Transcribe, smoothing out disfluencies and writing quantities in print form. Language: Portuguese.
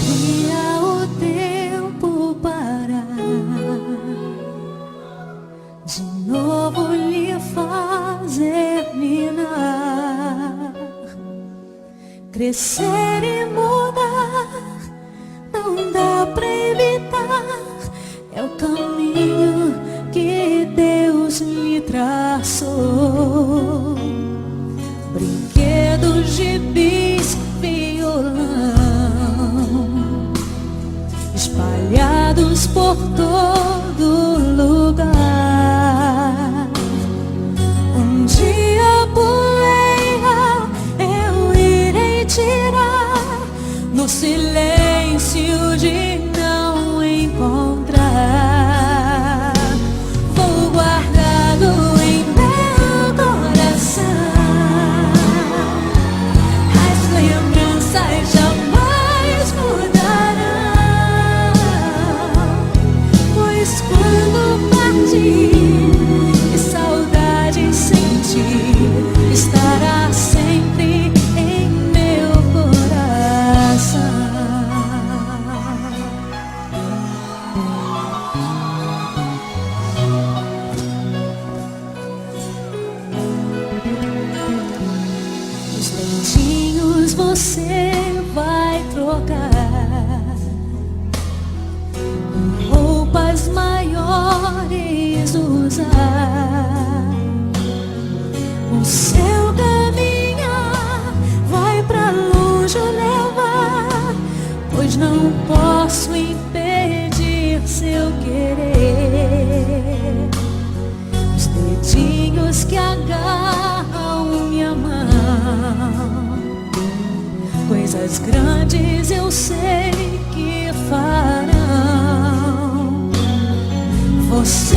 Via o tempo parar, de novo lhe fazer minar, crescer e mudar, não dá pra evitar, é o caminho que Deus lhe traçou. Brinquedos, gibis, violão, espalhados por todo lugar. Um dia a poeira eu irei tirar, no silêncio de não encontrar. Vou guardá-lo em meu coração, as lembranças jamais mudarão, pois quando partir e saudade sentir, estará sempre em meu coração. Os dentinhos você vai trocar, roupas maiores usar. O seu caminhar vai pra longe levar, pois não posso impedir seu querer. Os dedinhos que agarram minha mão, coisas grandes eu sei que farão. Você